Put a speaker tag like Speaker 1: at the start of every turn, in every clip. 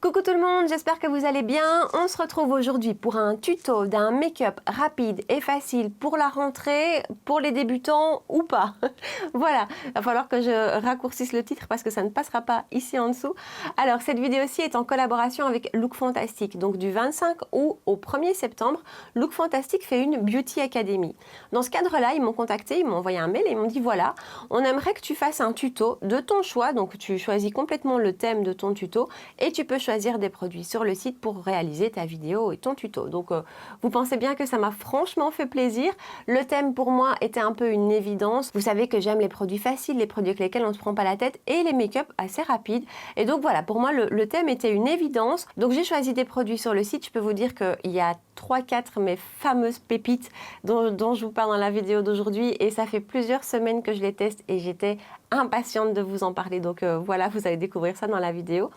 Speaker 1: Coucou tout le monde, j'espère que vous allez bien. On se retrouve aujourd'hui pour un tuto d'un make-up rapide et facile pour la rentrée, pour les débutants ou pas. Voilà, il va falloir que je raccourcisse le titre parce que ça ne passera pas ici en dessous. Alors cette vidéo-ci est en collaboration avec Look Fantastic. Donc du 25 août au 1er septembre, Look Fantastic fait une Beauty Academy. Dans ce cadre-là, ils m'ont contacté, ils m'ont envoyé un mail et ils m'ont dit voilà, on aimerait que tu fasses un tuto de ton choix. Donc tu choisis complètement le thème de ton tuto et tu peux choisir des produits sur le site pour réaliser ta vidéo et ton tuto. Donc vous pensez bien que ça m'a franchement fait plaisir. Le thème pour moi était un peu une évidence. Vous savez que j'aime les produits faciles, les produits avec lesquels on ne se prend pas la tête et les make-up assez rapides. Et donc voilà, pour moi le thème était une évidence. Donc j'ai choisi des produits sur le site. Je peux vous dire qu'il y a 3-4 mes fameuses pépites dont je vous parle dans la vidéo d'aujourd'hui et ça fait plusieurs semaines que je les teste et j'étais impatiente de vous en parler. Donc voilà, vous allez découvrir ça dans la vidéo.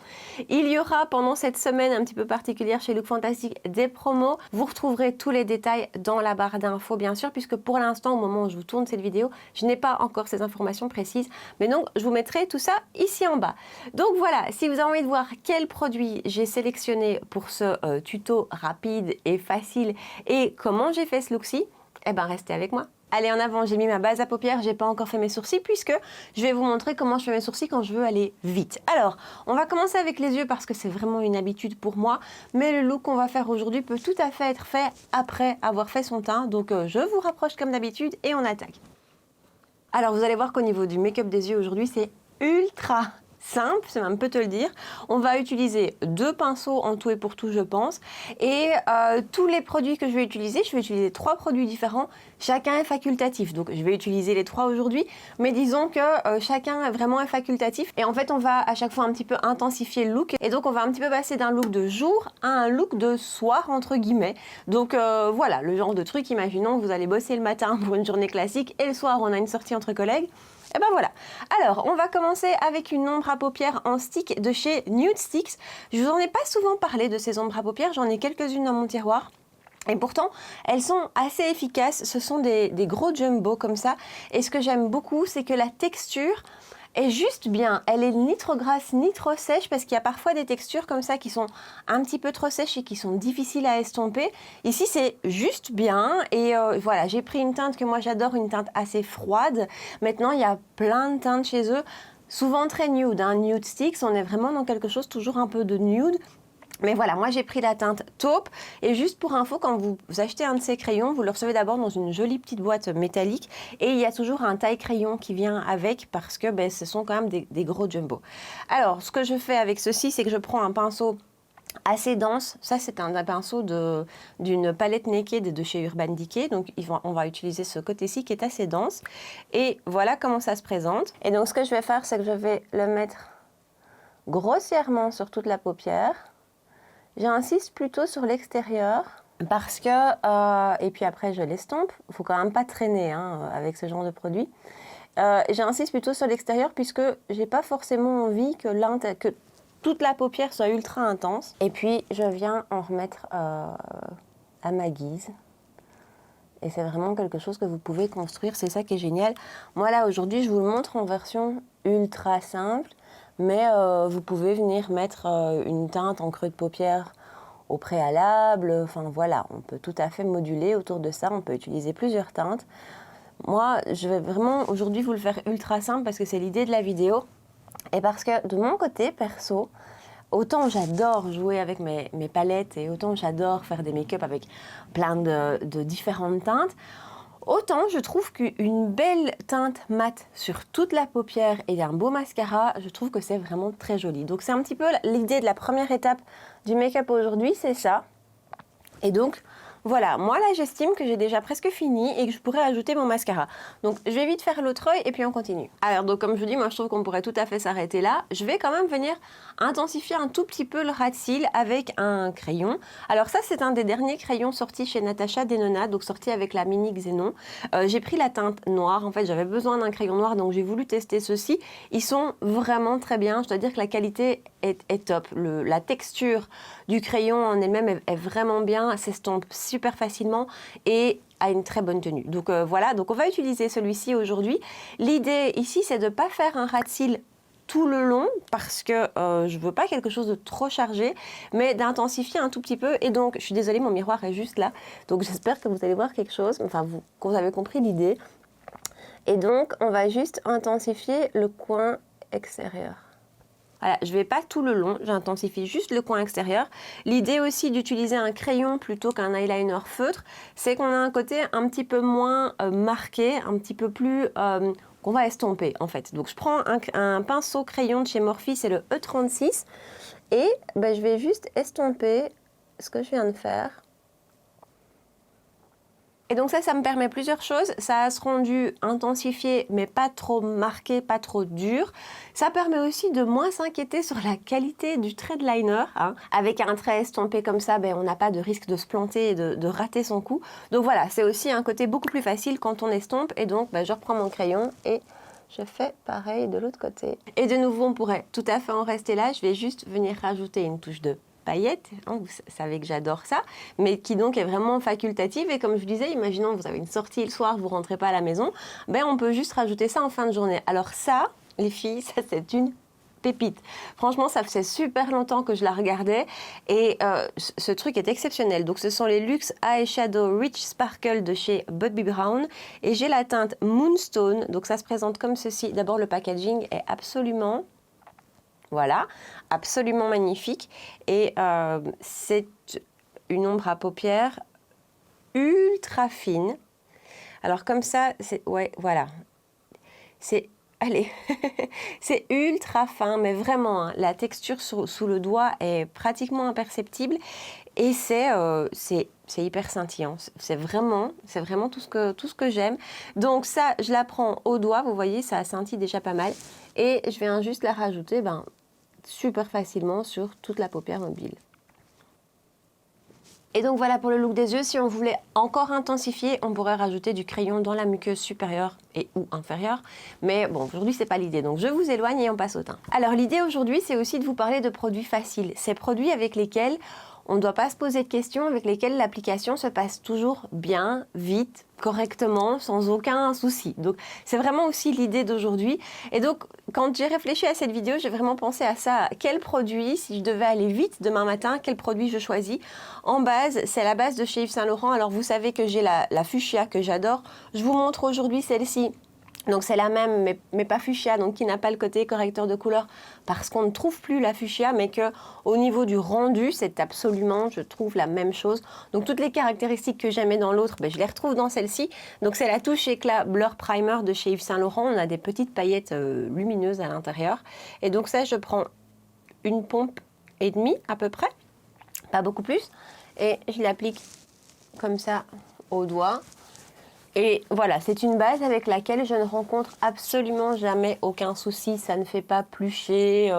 Speaker 1: Il y aura pendant cette semaine un petit peu particulière chez Look Fantastic des promos. Vous retrouverez tous les détails dans la barre d'infos bien sûr, puisque pour l'instant au moment où je vous tourne cette vidéo, je n'ai pas encore ces informations précises. Mais donc je vous mettrai tout ça ici en bas. Donc voilà, si vous avez envie de voir quels produits j'ai sélectionné pour ce tuto rapide et facile et comment j'ai fait ce look-ci, eh ben restez avec moi. Allez, en avant, j'ai mis ma base à paupières, j'ai pas encore fait mes sourcils puisque je vais vous montrer comment je fais mes sourcils quand je veux aller vite. Alors, on va commencer avec les yeux parce que c'est vraiment une habitude pour moi, mais le look qu'on va faire aujourd'hui peut tout à fait être fait après avoir fait son teint. Donc, je vous rapproche comme d'habitude et on attaque. Alors, vous allez voir qu'au niveau du make-up des yeux aujourd'hui, c'est ultra simple, c'est même peu te le dire. On va utiliser 2 pinceaux en tout et pour tout, je pense. Et tous les produits que je vais utiliser 3 produits différents. Chacun est facultatif. Donc, je vais utiliser les 3 aujourd'hui. Mais disons que chacun vraiment est facultatif. Et en fait, on va à chaque fois un petit peu intensifier le look. Et donc, on va un petit peu passer d'un look de jour à un look de soir, entre guillemets. Donc, voilà, le genre de truc. Imaginons que vous allez bosser le matin pour une journée classique. Et le soir, on a une sortie entre collègues. Et ben voilà. Alors, on va commencer avec une ombre à paupières en stick de chez Nude Sticks. Je vous en ai pas souvent parlé de ces ombres à paupières, j'en ai quelques-unes dans mon tiroir. Et pourtant, elles sont assez efficaces. Ce sont des gros jumbo comme ça. Et ce que j'aime beaucoup, c'est que la texture est juste bien. Elle est ni trop grasse ni trop sèche parce qu'il y a parfois des textures comme ça qui sont un petit peu trop sèches et qui sont difficiles à estomper. Ici, c'est juste bien et voilà, j'ai pris une teinte que moi j'adore, une teinte assez froide. Maintenant, il y a plein de teintes chez eux, souvent très nude, hein. Nude Sticks, on est vraiment dans quelque chose toujours un peu de nude. Mais voilà, moi j'ai pris la teinte taupe et juste pour info, quand vous achetez un de ces crayons, vous le recevez d'abord dans une jolie petite boîte métallique et il y a toujours un taille crayon qui vient avec parce que ce sont quand même des gros jumbo. Alors, ce que je fais avec ceci, c'est que je prends un pinceau assez dense. Ça, c'est un pinceau d'une palette Naked de chez Urban Decay. Donc, on va utiliser ce côté-ci qui est assez dense. Et voilà comment ça se présente. Et donc, ce que je vais faire, c'est que je vais le mettre grossièrement sur toute la paupière. J'insiste plutôt sur l'extérieur parce que, et puis après je l'estompe, il ne faut quand même pas traîner hein, avec ce genre de produit. J'insiste plutôt sur l'extérieur puisque je n'ai pas forcément envie que toute la paupière soit ultra intense. Et puis je viens en remettre à ma guise. Et c'est vraiment quelque chose que vous pouvez construire, c'est ça qui est génial. Moi là aujourd'hui je vous le montre en version ultra simple. Mais vous pouvez venir mettre une teinte en creux de paupière au préalable. Enfin voilà, on peut tout à fait moduler autour de ça. On peut utiliser plusieurs teintes. Moi, je vais vraiment aujourd'hui vous le faire ultra simple parce que c'est l'idée de la vidéo. Et parce que de mon côté, perso, autant j'adore jouer avec mes palettes et autant j'adore faire des make-up avec plein de différentes teintes. Autant je trouve qu'une belle teinte mate sur toute la paupière et un beau mascara, je trouve que c'est vraiment très joli. Donc c'est un petit peu l'idée de la première étape du make-up aujourd'hui, c'est ça. Et donc voilà, moi là j'estime que j'ai déjà presque fini et que je pourrais ajouter mon mascara. Donc je vais vite faire l'autre œil et puis on continue. Alors donc comme je vous dis, moi je trouve qu'on pourrait tout à fait s'arrêter là. Je vais quand même venir intensifier un tout petit peu le ras de cils avec un crayon. Alors ça c'est un des derniers crayons sortis chez Natasha Denona, donc sorti avec la mini Xénon. J'ai pris la teinte noire, en fait j'avais besoin d'un crayon noir donc j'ai voulu tester ceux-ci. Ils sont vraiment très bien, je dois dire que la qualité est top. La texture du crayon en elle-même est vraiment bien, s'estompe super facilement et a une très bonne tenue. Donc voilà, donc on va utiliser celui-ci aujourd'hui. L'idée ici, c'est de ne pas faire un ras de cils tout le long parce que je veux pas quelque chose de trop chargé, mais d'intensifier un tout petit peu. Et donc, je suis désolée, mon miroir est juste là. Donc, j'espère que vous allez voir quelque chose, enfin, que vous avez compris l'idée. Et donc, on va juste intensifier le coin extérieur. Voilà, je ne vais pas tout le long, j'intensifie juste le coin extérieur. L'idée aussi d'utiliser un crayon plutôt qu'un eyeliner feutre, c'est qu'on a un côté un petit peu moins marqué, un petit peu plus... qu'on va estomper en fait. Donc je prends un pinceau crayon de chez Morphe, c'est le E36, et ben, je vais juste estomper ce que je viens de faire. Et donc ça me permet plusieurs choses. Ça a ce rendu intensifié, mais pas trop marqué, pas trop dur. Ça permet aussi de moins s'inquiéter sur la qualité du trait de liner. Hein. Avec un trait estompé comme ça, ben, on n'a pas de risque de se planter et de rater son coup. Donc voilà, c'est aussi un côté beaucoup plus facile quand on estompe. Et donc, ben, je reprends mon crayon et je fais pareil de l'autre côté. Et de nouveau, on pourrait tout à fait en rester là. Je vais juste venir rajouter une touche de paillettes, hein, vous savez que j'adore ça, mais qui donc est vraiment facultative. Et comme je vous disais, imaginons que vous avez une sortie le soir, vous ne rentrez pas à la maison, ben on peut juste rajouter ça en fin de journée. Alors ça, les filles, ça c'est une pépite. Franchement, ça faisait super longtemps que je la regardais et ce truc est exceptionnel. Donc ce sont les Luxe Eyeshadow Rich Sparkle de chez Bobbi Brown et j'ai la teinte Moonstone. Donc ça se présente comme ceci. D'abord, le packaging est absolument... Voilà, absolument magnifique. Et c'est une ombre à paupières ultra fine. Alors comme ça, c'est... Ouais, voilà. C'est... Allez, c'est ultra fin, mais vraiment, hein, la texture sous le doigt est pratiquement imperceptible. Et c'est hyper scintillant. C'est vraiment tout ce que j'aime. Donc ça, je la prends au doigt. Vous voyez, ça scintille déjà pas mal. Et je viens juste la rajouter super facilement sur toute la paupière mobile. Et donc voilà pour le look des yeux. Si on voulait encore intensifier, on pourrait rajouter du crayon dans la muqueuse supérieure et ou inférieure. Mais bon, aujourd'hui, c'est pas l'idée. Donc je vous éloigne et on passe au teint. Alors l'idée aujourd'hui, c'est aussi de vous parler de produits faciles. Ces produits avec lesquels on ne doit pas se poser de questions, avec lesquels l'application se passe toujours bien, vite, correctement, sans aucun souci. Donc c'est vraiment aussi l'idée d'aujourd'hui. Et donc quand j'ai réfléchi à cette vidéo, j'ai vraiment pensé à ça. Quel produit, si je devais aller vite demain matin, quel produit je choisis? En base, c'est la base de chez Yves Saint Laurent. Alors vous savez que j'ai la fuchsia que j'adore. Je vous montre aujourd'hui celle-ci. Donc c'est la même, mais pas fuchsia, donc qui n'a pas le côté correcteur de couleur parce qu'on ne trouve plus la fuchsia, mais qu'au niveau du rendu, c'est absolument, je trouve, la même chose. Donc toutes les caractéristiques que j'aimais dans l'autre, je les retrouve dans celle-ci. Donc c'est la touche éclat Blur Primer de chez Yves Saint Laurent. On a des petites paillettes lumineuses à l'intérieur. Et donc ça, je prends une pompe et demie à peu près, pas beaucoup plus, et je l'applique comme ça au doigt. Et voilà, c'est une base avec laquelle je ne rencontre absolument jamais aucun souci, ça ne fait pas plucher.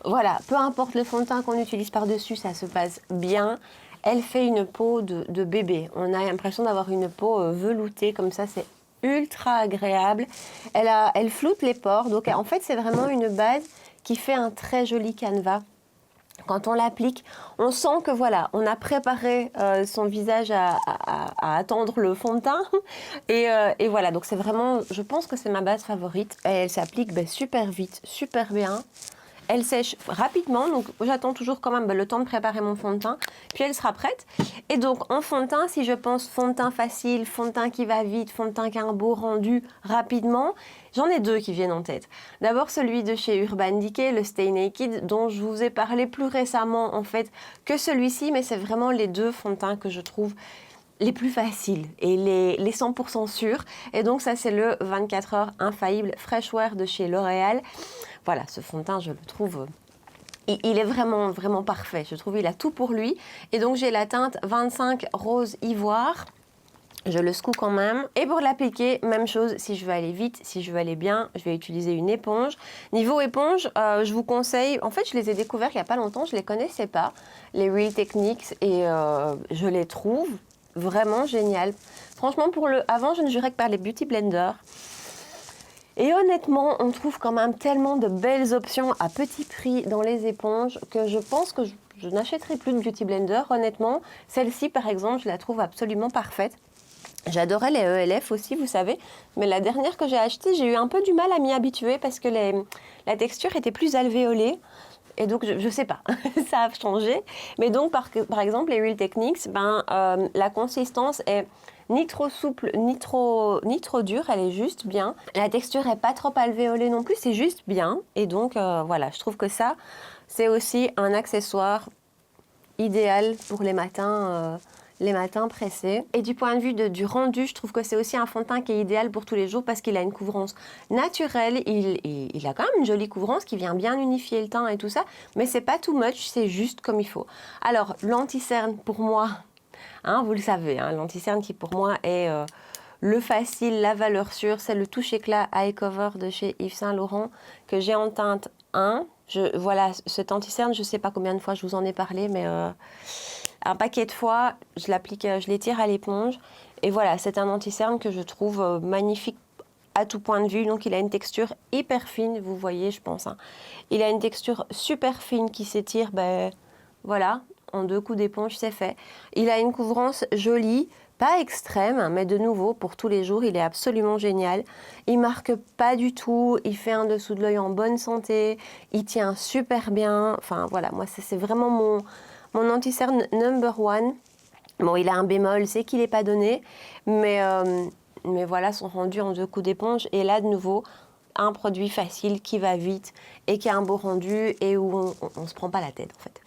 Speaker 1: Voilà, peu importe le fond de teint qu'on utilise par-dessus, ça se passe bien. Elle fait une peau de bébé. On a l'impression d'avoir une peau veloutée comme ça, c'est ultra agréable. Elle floute les pores, donc en fait c'est vraiment une base qui fait un très joli canevas. Quand on l'applique, on sent que voilà, on a préparé son visage à attendre le fond de teint. Et voilà, donc c'est vraiment, je pense que c'est ma base favorite. Et elle s'applique super vite, super bien. Elle sèche rapidement, donc j'attends toujours quand même le temps de préparer mon fond de teint. Puis elle sera prête. Et donc en fond de teint, si je pense fond de teint facile, fond de teint qui va vite, fond de teint qui a un beau rendu rapidement, j'en ai deux qui viennent en tête. D'abord celui de chez Urban Decay, le Stay Naked, dont je vous ai parlé plus récemment en fait que celui-ci, mais c'est vraiment les deux fonds de teint que je trouve les plus faciles et les 100% sûrs. Et donc ça c'est le 24 heures infaillible Fresh Wear de chez L'Oréal. Voilà, ce fond de teint, je le trouve, il est vraiment, vraiment parfait. Je trouve qu'il a tout pour lui. Et donc, j'ai la teinte 25 rose ivoire. Je le secoue quand même. Et pour l'appliquer, même chose, si je veux aller vite, si je veux aller bien, je vais utiliser une éponge. Niveau éponge, je vous conseille, en fait, je les ai découverts il n'y a pas longtemps, je ne les connaissais pas, les Real Techniques, et je les trouve vraiment géniales. Franchement, avant, je ne jurais que par les Beauty Blender. Et honnêtement, on trouve quand même tellement de belles options à petit prix dans les éponges que je pense que je n'achèterai plus de Beauty Blender, honnêtement. Celle-ci, par exemple, je la trouve absolument parfaite. J'adorais les ELF aussi, vous savez, mais la dernière que j'ai achetée, j'ai eu un peu du mal à m'y habituer parce que la texture était plus alvéolée. Et donc, je ne sais pas, ça a changé. Mais donc, par exemple, les Real Techniques, la consistance est ni trop souple, ni trop dure, elle est juste bien. La texture n'est pas trop alvéolée non plus, c'est juste bien. Et donc, voilà, je trouve que ça, c'est aussi un accessoire idéal pour les matins pressés. Et du point de vue du rendu, je trouve que c'est aussi un fond de teint qui est idéal pour tous les jours parce qu'il a une couvrance naturelle. Il a quand même une jolie couvrance qui vient bien unifier le teint et tout ça, mais c'est pas too much, c'est juste comme il faut. Alors, l'anti-cerne pour moi, hein, vous le savez, hein, l'anti-cerne qui pour moi est le facile, la valeur sûre, c'est le touche éclat Eye Cover de chez Yves Saint Laurent que j'ai en teinte 1. Voilà, cet anti-cerne, je ne sais pas combien de fois je vous en ai parlé, mais un paquet de fois, je l'applique, je l'étire à l'éponge. Et voilà, c'est un anti-cerne que je trouve magnifique à tout point de vue. Donc, il a une texture hyper fine, vous voyez, je pense. Hein. Il a une texture super fine qui s'étire, voilà, en 2 coups d'éponge, c'est fait. Il a une couvrance jolie, pas extrême, mais de nouveau, pour tous les jours, il est absolument génial. Il marque pas du tout, il fait un dessous de l'œil en bonne santé, il tient super bien. Enfin, voilà, moi, c'est vraiment mon anti-cerne number one. Bon, il a un bémol, c'est qu'il n'est pas donné, mais voilà, son rendu en 2 coups d'éponge. Et là, de nouveau, un produit facile qui va vite et qui a un beau rendu et où on ne se prend pas la tête, en fait.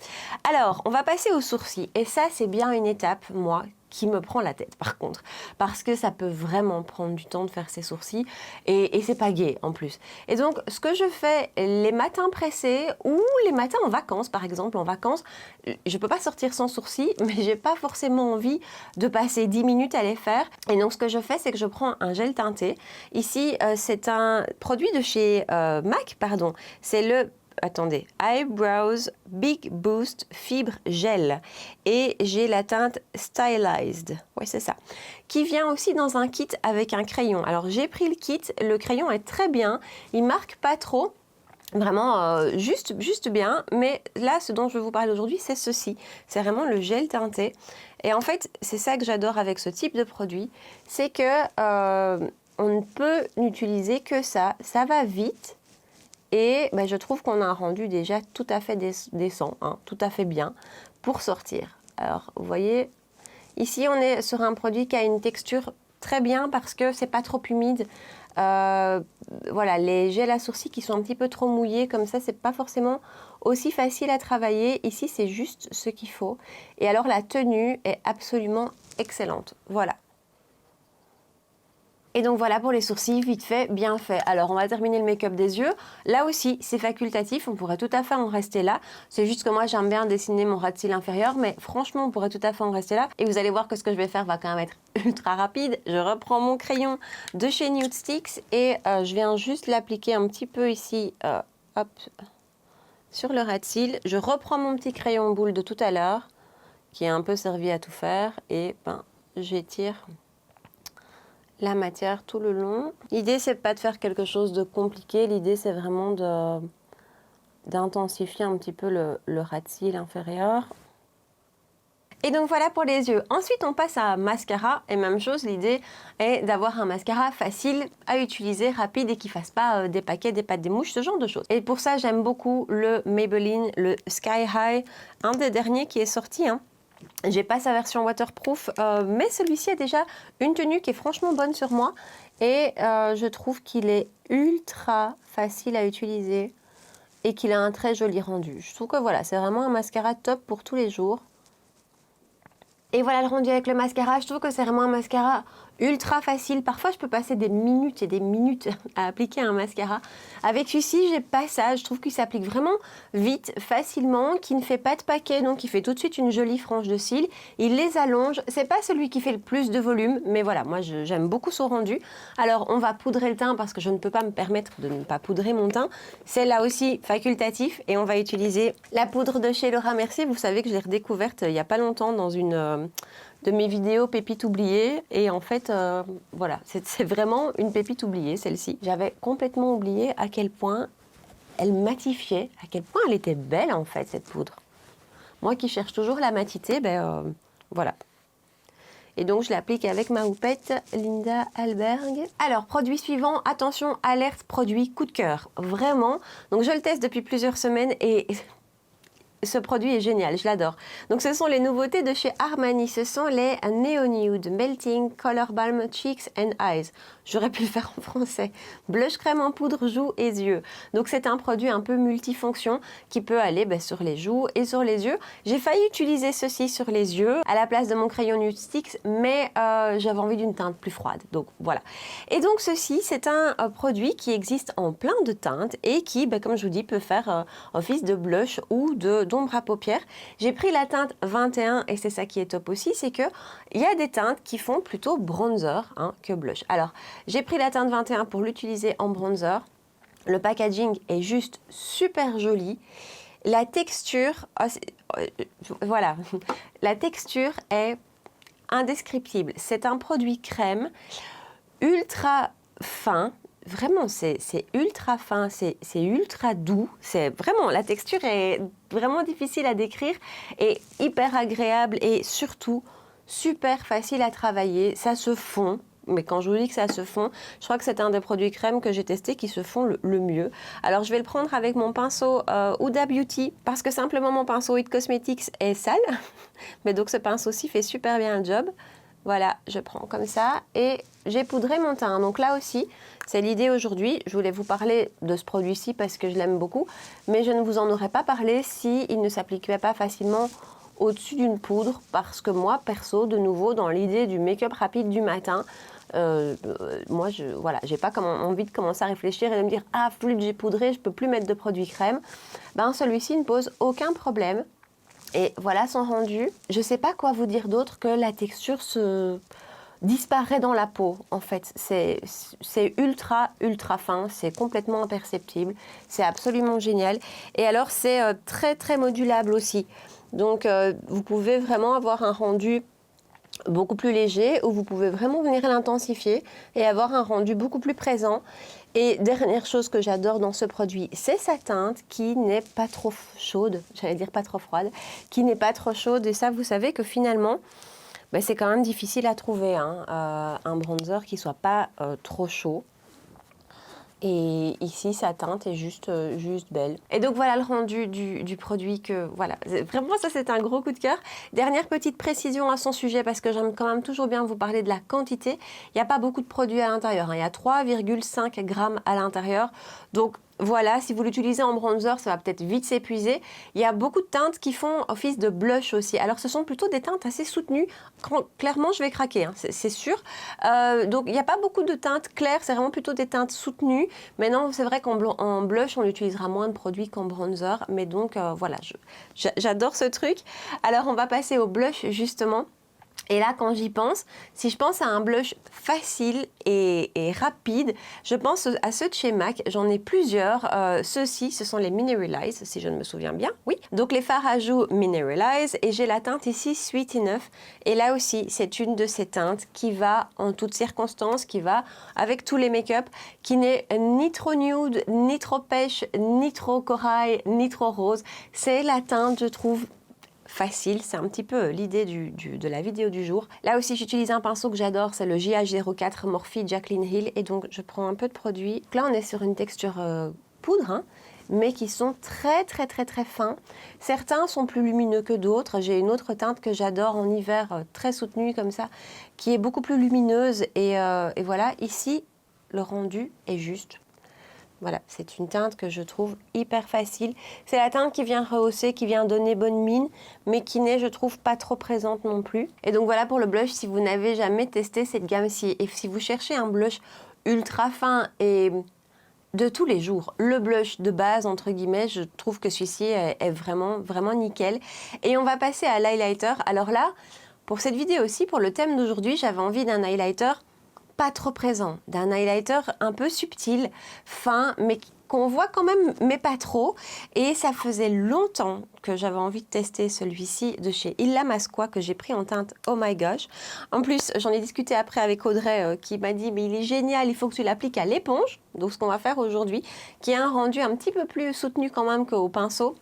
Speaker 1: Alors, on va passer aux sourcils. Et ça, c'est bien une étape, moi, qui me prend la tête, par contre. Parce que ça peut vraiment prendre du temps de faire ses sourcils. Et c'est pas gai, en plus. Et donc, ce que je fais les matins pressés ou les matins en vacances, par exemple, en vacances, je peux pas sortir sans sourcils, mais j'ai pas forcément envie de passer 10 minutes à les faire. Et donc, ce que je fais, c'est que je prends un gel teinté. Ici, c'est un produit de chez MAC, pardon. C'est le attendez, Eyebrows Big Boost Fibre Gel. Et j'ai la teinte Stylized, oui c'est ça, qui vient aussi dans un kit avec un crayon. Alors j'ai pris le kit, le crayon est très bien, il marque pas trop, vraiment juste bien, mais là ce dont je vais vous parler aujourd'hui c'est ceci, c'est vraiment le gel teinté. Et en fait c'est ça que j'adore avec ce type de produit, c'est que on ne peut n'utiliser que ça va vite. Et je trouve qu'on a un rendu déjà tout à fait décent, hein, tout à fait bien pour sortir. Alors, vous voyez, ici, on est sur un produit qui a une texture très bien parce que c'est pas trop humide. Voilà, les gels à sourcils qui sont un petit peu trop mouillés, comme ça, c'est pas forcément aussi facile à travailler. Ici, c'est juste ce qu'il faut. Et alors, la tenue est absolument excellente. Voilà. Et donc voilà pour les sourcils, vite fait, bien fait. Alors on va terminer le make-up des yeux. Là aussi, c'est facultatif, on pourrait tout à fait en rester là. C'est juste que moi j'aime bien dessiner mon ras de cils inférieur, mais franchement on pourrait tout à fait en rester là. Et vous allez voir que ce que je vais faire va quand même être ultra rapide. Je reprends mon crayon de chez Nude Sticks et je viens juste l'appliquer un petit peu ici, hop, sur le ras de cils. Je reprends mon petit crayon boule de tout à l'heure, qui a un peu servi à tout faire, et j'étire la matière tout le long. L'idée, c'est pas de faire quelque chose de compliqué. L'idée, c'est vraiment d'intensifier un petit peu le ras de cils inférieur. Et donc voilà pour les yeux. Ensuite, on passe à mascara. Et même chose, l'idée est d'avoir un mascara facile à utiliser, rapide et qui ne fasse pas des paquets, des pattes, des mouches, ce genre de choses. Et pour ça, j'aime beaucoup le Maybelline, le Sky High, un des derniers qui est sorti, hein. J'ai pas sa version waterproof, mais celui-ci a déjà une tenue qui est franchement bonne sur moi. Et je trouve qu'il est ultra facile à utiliser et qu'il a un très joli rendu. Je trouve que voilà, c'est vraiment un mascara top pour tous les jours. Et voilà le rendu avec le mascara. Je trouve que c'est vraiment un mascara ultra facile. Parfois, je peux passer des minutes et des minutes à appliquer un mascara. Avec celui-ci, j'ai pas ça. Je trouve qu'il s'applique vraiment vite, facilement, qui ne fait pas de paquet, donc il fait tout de suite une jolie frange de cils. Il les allonge. C'est pas celui qui fait le plus de volume, mais voilà, moi j'aime beaucoup son rendu. Alors, on va poudrer le teint parce que je ne peux pas me permettre de ne pas poudrer mon teint. C'est là aussi facultatif et on va utiliser la poudre de chez Laura Mercier. Vous savez que je l'ai redécouverte il y a pas longtemps dans une de mes vidéos pépites oubliées et en fait voilà, c'est vraiment une pépite oubliée celle-ci. J'avais complètement oublié à quel point elle matifiait, à quel point elle était belle en fait cette poudre. Moi qui cherche toujours la matité, voilà. Et donc, je l'applique avec ma houppette Linda Alberg. Alors, produit suivant, attention, alerte produit coup de cœur. Vraiment. Donc, je le teste depuis plusieurs semaines et ce produit est génial, je l'adore. Donc ce sont les nouveautés de chez Armani, ce sont les Neo Nude Melting Color Balm Cheeks and Eyes. J'aurais pu le faire en français. Blush crème en poudre, joues et yeux. Donc c'est un produit un peu multifonction qui peut aller sur les joues et sur les yeux. J'ai failli utiliser ceci sur les yeux à la place de mon crayon Nude Sticks, mais j'avais envie d'une teinte plus froide. Donc voilà. Et donc ceci, c'est un produit qui existe en plein de teintes et qui, comme je vous dis, peut faire office de blush ou d'ombre à paupières. J'ai pris la teinte 21 et c'est ça qui est top aussi, c'est que il y a des teintes qui font plutôt bronzer que blush. Alors, j'ai pris la teinte 21 pour l'utiliser en bronzer. Le packaging est juste super joli. La texture, voilà, la texture est indescriptible. C'est un produit crème ultra fin. Vraiment, c'est ultra fin, c'est ultra doux. C'est vraiment, la texture est vraiment difficile à décrire et hyper agréable et surtout super facile à travailler. Ça se fond. Mais quand je vous dis que ça se fond, je crois que c'est un des produits crème que j'ai testé qui se fond le mieux. Alors je vais le prendre avec mon pinceau Huda Beauty parce que simplement mon pinceau It Cosmetics est sale. Mais donc ce pinceau-ci fait super bien le job. Voilà, je prends comme ça et j'ai poudré mon teint. Donc là aussi, c'est l'idée aujourd'hui. Je voulais vous parler de ce produit-ci parce que je l'aime beaucoup. Mais je ne vous en aurais pas parlé s'il ne s'appliquait pas facilement au-dessus d'une poudre. Parce que moi, perso, de nouveau, dans l'idée du make-up rapide du matin, moi, j'ai pas envie de commencer à réfléchir et de me dire « Ah, flûte, j'ai poudré, je peux plus mettre de produit crème. » Celui-ci ne pose aucun problème. Et voilà son rendu. Je ne sais pas quoi vous dire d'autre que la texture se disparaît dans la peau. En fait, c'est ultra, ultra fin. C'est complètement imperceptible. C'est absolument génial. Et alors, c'est très, très modulable aussi. Donc, vous pouvez vraiment avoir un rendu beaucoup plus léger où vous pouvez vraiment venir l'intensifier et avoir un rendu beaucoup plus présent. Et dernière chose que j'adore dans ce produit, c'est sa teinte qui n'est pas trop chaude, j'allais dire pas trop froide, qui n'est pas trop chaude. Et ça, vous savez que finalement, c'est quand même difficile à trouver un bronzer qui soit pas trop chaud. Et ici, sa teinte est juste belle. Et donc, voilà le rendu du produit que... Voilà, vraiment, ça, c'est un gros coup de cœur. Dernière petite précision à son sujet, parce que j'aime quand même toujours bien vous parler de la quantité. Il n'y a pas beaucoup de produits à l'intérieur. Il y a 3,5 grammes à l'intérieur. Donc, voilà, si vous l'utilisez en bronzer, ça va peut-être vite s'épuiser. Il y a beaucoup de teintes qui font office de blush aussi. Alors, ce sont plutôt des teintes assez soutenues. Clairement, je vais craquer, c'est sûr. Donc, il n'y a pas beaucoup de teintes claires. C'est vraiment plutôt des teintes soutenues. Maintenant, c'est vrai qu'en blush, on utilisera moins de produits qu'en bronzer. Mais donc, voilà, j'adore ce truc. Alors, on va passer au blush, justement. Et là, quand j'y pense, si je pense à un blush facile et rapide, je pense à ceux de chez MAC. J'en ai plusieurs. Ceux-ci, ce sont les Mineralize, si je ne me souviens bien. Oui. Donc, les fards à joues Mineralize. Et j'ai la teinte ici, Sweet Enough. Et là aussi, c'est une de ces teintes qui va en toutes circonstances, qui va avec tous les make-up, qui n'est ni trop nude, ni trop pêche, ni trop corail, ni trop rose. C'est la teinte, je trouve, facile, c'est un petit peu l'idée de la vidéo du jour. Là aussi, j'utilise un pinceau que j'adore, c'est le JH04 Morphe Jaclyn Hill, et donc je prends un peu de produit. Là, on est sur une texture poudre, mais qui sont très très très très fins. Certains sont plus lumineux que d'autres. J'ai une autre teinte que j'adore en hiver, très soutenue comme ça, qui est beaucoup plus lumineuse, et voilà, ici, le rendu est juste. Voilà, c'est une teinte que je trouve hyper facile. C'est la teinte qui vient rehausser, qui vient donner bonne mine, mais qui n'est, je trouve, pas trop présente non plus. Et donc voilà pour le blush, si vous n'avez jamais testé cette gamme-ci, et si vous cherchez un blush ultra fin et de tous les jours, le blush de base, entre guillemets, je trouve que celui-ci est vraiment, vraiment nickel. Et on va passer à l'highlighter. Alors là, pour cette vidéo aussi, pour le thème d'aujourd'hui, j'avais envie d'un highlighter pas trop présent, d'un highlighter un peu subtil, fin, mais qu'on voit quand même, mais pas trop. Et ça faisait longtemps que j'avais envie de tester celui-ci de chez Illa Masqua que j'ai pris en teinte Oh My Gosh. En plus, j'en ai discuté après avec Audrey qui m'a dit « mais il est génial, il faut que tu l'appliques à l'éponge ». Donc ce qu'on va faire aujourd'hui, qui a un rendu un petit peu plus soutenu quand même qu'au pinceau.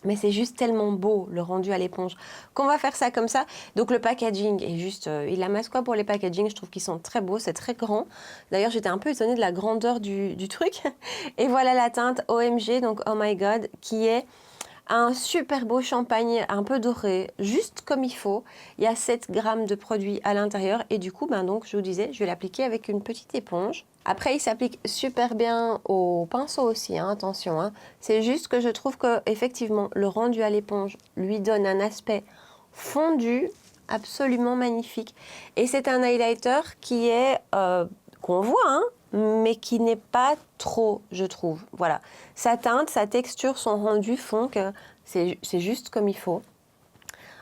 Speaker 1: Mais c'est juste tellement beau, le rendu à l'éponge, qu'on va faire ça comme ça. Donc le packaging est juste... il amasse quoi pour les packaging? Je trouve qu'ils sont très beaux, c'est très grand. D'ailleurs, j'étais un peu étonnée de la grandeur du truc. Et voilà la teinte OMG, donc Oh My God, qui est un super beau champagne un peu doré, juste comme il faut. Il y a 7 grammes de produit à l'intérieur. Et du coup, ben donc, je vous disais, je vais l'appliquer avec une petite éponge. Après, il s'applique super bien au pinceau aussi, hein, attention. Hein. C'est juste que je trouve que effectivement, le rendu à l'éponge lui donne un aspect fondu absolument magnifique. Et c'est un highlighter qui est qu'on voit, hein, mais qui n'est pas trop, je trouve. Voilà, sa teinte, sa texture, son rendu font que c'est juste comme il faut.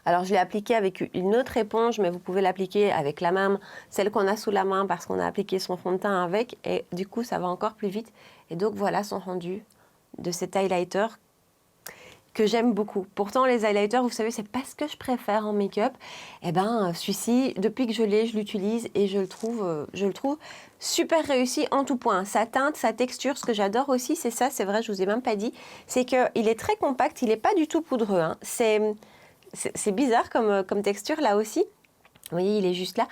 Speaker 1: Alors, je l'ai appliqué avec une autre éponge, mais vous pouvez l'appliquer avec la même, celle qu'on a sous la main parce qu'on a appliqué son fond de teint avec. Et du coup, ça va encore plus vite. Et donc, voilà son rendu de cet highlighter que j'aime beaucoup. Pourtant, les highlighters, vous savez, c'est pas ce que je préfère en make-up. Eh ben, celui-ci, depuis que je l'ai, je l'utilise et je le trouve super réussi en tout point. Sa teinte, sa texture, ce que j'adore aussi, c'est ça, c'est vrai, je vous ai même pas dit, c'est qu'il est très compact, il n'est pas du tout poudreux. Hein. C'est bizarre comme texture là aussi. Vous voyez, il est juste là.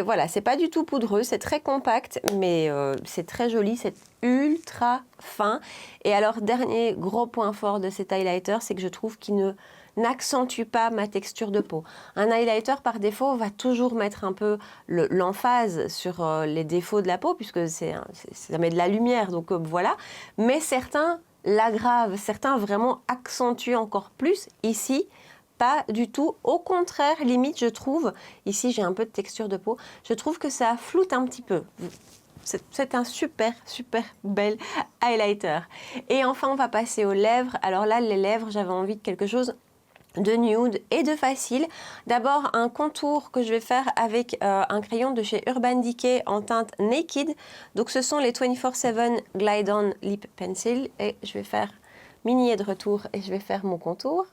Speaker 1: Voilà, c'est pas du tout poudreux, c'est très compact, mais c'est très joli, c'est ultra fin. Et alors, dernier gros point fort de cet highlighter, c'est que je trouve qu'il n'accentue pas ma texture de peau. Un highlighter, par défaut, va toujours mettre un peu l'emphase sur les défauts de la peau, puisque ça met de la lumière, donc voilà. Mais certains l'aggravent, certains vraiment accentuent encore plus. Ici, pas du tout. Au contraire, limite, je trouve, ici j'ai un peu de texture de peau, je trouve que ça floute un petit peu. C'est un super, super bel highlighter. Et enfin, on va passer aux lèvres. Alors là, les lèvres, j'avais envie de quelque chose de nude et de facile. D'abord, un contour que je vais faire avec un crayon de chez Urban Decay en teinte Naked. Donc, ce sont les 24/7 Glide On Lip Pencil. Et je vais faire mini et de retour et je vais faire mon contour.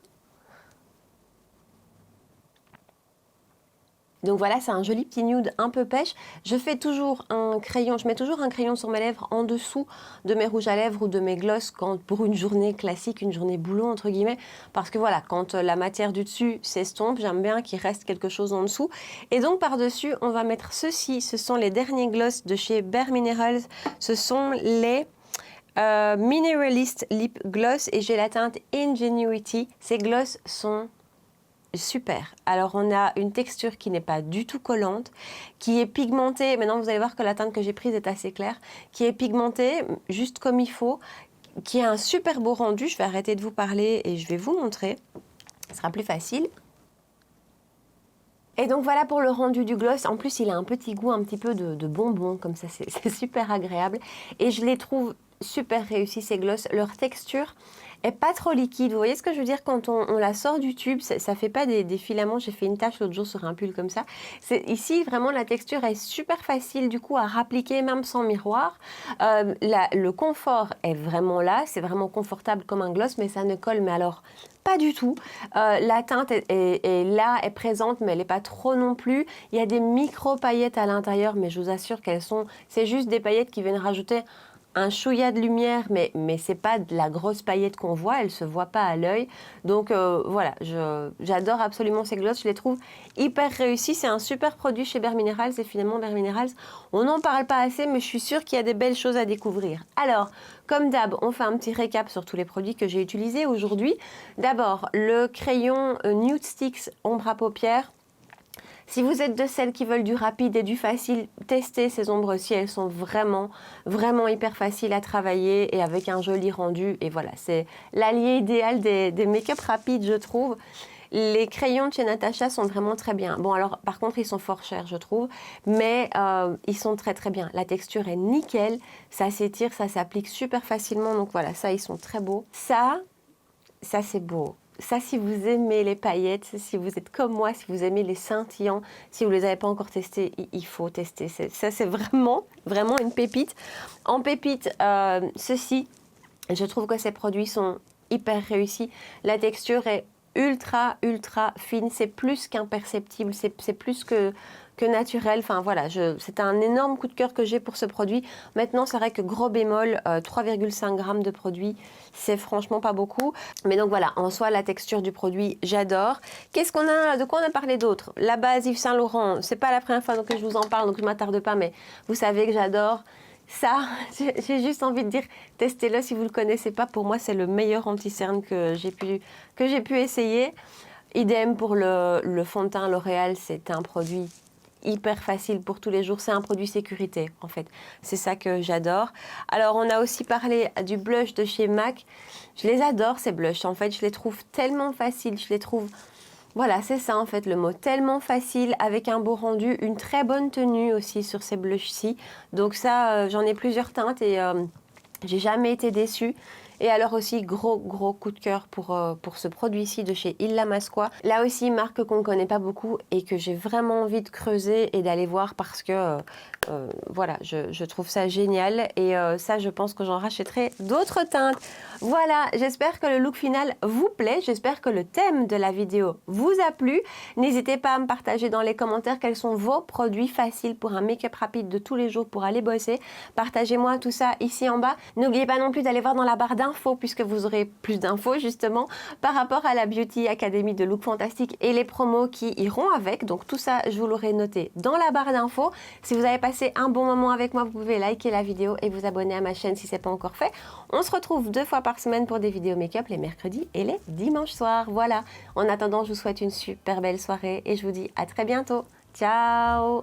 Speaker 1: Donc voilà, c'est un joli petit nude un peu pêche. Je mets toujours un crayon sur mes lèvres en dessous de mes rouges à lèvres ou de mes glosses pour une journée classique, une journée boulot entre guillemets. Parce que voilà, quand la matière du dessus s'estompe, j'aime bien qu'il reste quelque chose en dessous. Et donc par-dessus, on va mettre ceci. Ce sont les derniers gloss de chez Bare Minerals. Ce sont les Mineralist Lip Gloss et j'ai la teinte Ingenuity. Ces gloss sont super. Alors, on a une texture qui n'est pas du tout collante, qui est pigmentée. Maintenant, vous allez voir que la teinte que j'ai prise est assez claire, qui est pigmentée juste comme il faut, qui a un super beau rendu. Je vais arrêter de vous parler et je vais vous montrer. Ce sera plus facile. Et donc voilà pour le rendu du gloss. En plus, il a un petit goût un petit peu de bonbon, comme ça, c'est super agréable. Et je les trouve super réussis, ces gloss. Leur texture est pas trop liquide. Vous voyez ce que je veux dire? Quand on la sort du tube, ça fait pas des filaments. J'ai fait une tache l'autre jour sur un pull comme ça. Ici, vraiment, la texture est super facile du coup à rappliquer, même sans miroir. Le confort est vraiment là. C'est vraiment confortable comme un gloss, mais ça ne colle. Mais alors, pas du tout. La teinte est là, est présente, mais elle n'est pas trop non plus. Il y a des micro-paillettes à l'intérieur, mais je vous assure c'est juste des paillettes qui viennent rajouter un chouïa de lumière, mais c'est pas de la grosse paillette qu'on voit, elle se voit pas à l'œil. Donc voilà, j'adore absolument ces gloss, je les trouve hyper réussis. C'est un super produit chez Bare Minerals et finalement Bare Minerals, on n'en parle pas assez, mais je suis sûre qu'il y a des belles choses à découvrir. Alors, comme d'hab, on fait un petit récap sur tous les produits que j'ai utilisés aujourd'hui. D'abord, le crayon Nude Sticks ombre à paupières. Si vous êtes de celles qui veulent du rapide et du facile, testez ces ombres-ci. Elles sont vraiment, vraiment hyper faciles à travailler et avec un joli rendu. Et voilà, c'est l'allié idéal des make-up rapides, je trouve. Les crayons de chez Natasha sont vraiment très bien. Bon, alors, par contre, ils sont fort chers, je trouve. Mais ils sont très, très bien. La texture est nickel. Ça s'étire, ça s'applique super facilement. Donc voilà, ça, ils sont très beaux. Ça c'est beau. Ça, si vous aimez les paillettes, si vous êtes comme moi, si vous aimez les scintillants, si vous ne les avez pas encore testés, il faut tester. Ça, c'est vraiment, vraiment une pépite. En pépite, ceci, je trouve que ces produits sont hyper réussis. La texture est ultra fine, c'est plus qu'imperceptible, c'est plus que naturel. Enfin voilà, c'est un énorme coup de cœur que j'ai pour ce produit. Maintenant, c'est vrai que gros bémol, 3,5 grammes de produit, c'est franchement pas beaucoup. Mais donc voilà, en soi, la texture du produit, j'adore. De quoi on a parlé d'autre? La base Yves Saint Laurent, c'est pas la première fois que je vous en parle, donc je m'attarde pas, mais vous savez que j'adore. Ça, j'ai juste envie de dire, testez-le si vous ne le connaissez pas. Pour moi, c'est le meilleur anti-cerne que j'ai pu essayer. Idem pour le fond de teint L'Oréal, c'est un produit hyper facile pour tous les jours. C'est un produit sécurité, en fait. C'est ça que j'adore. Alors, on a aussi parlé du blush de chez MAC. Je les adore, ces blushs. En fait, je les trouve tellement faciles. Je les trouve... Voilà, c'est ça en fait le mot, tellement facile, avec un beau rendu, une très bonne tenue aussi sur ces blushs-ci. Donc ça, j'en ai plusieurs teintes et j'ai jamais été déçue. Et alors aussi, gros coup de cœur pour ce produit-ci de chez Il Lamasqua. Là aussi, marque qu'on ne connaît pas beaucoup et que j'ai vraiment envie de creuser et d'aller voir parce que voilà, je trouve ça génial. Et ça, je pense que j'en rachèterai d'autres teintes. Voilà, j'espère que le look final vous plaît. J'espère que le thème de la vidéo vous a plu. N'hésitez pas à me partager dans les commentaires quels sont vos produits faciles pour un make-up rapide de tous les jours pour aller bosser. Partagez-moi tout ça ici en bas. N'oubliez pas non plus d'aller voir dans la barre d'infos puisque vous aurez plus d'infos justement par rapport à la Beauty Academy de Look Fantastique et les promos qui iront avec. Donc tout ça, je vous l'aurai noté dans la barre d'infos. Si vous avez passé un bon moment avec moi, vous pouvez liker la vidéo et vous abonner à ma chaîne si ce n'est pas encore fait. On se retrouve 2 fois par semaine pour des vidéos make-up les mercredis et les dimanches soirs. Voilà. En attendant, je vous souhaite une super belle soirée et je vous dis à très bientôt. Ciao!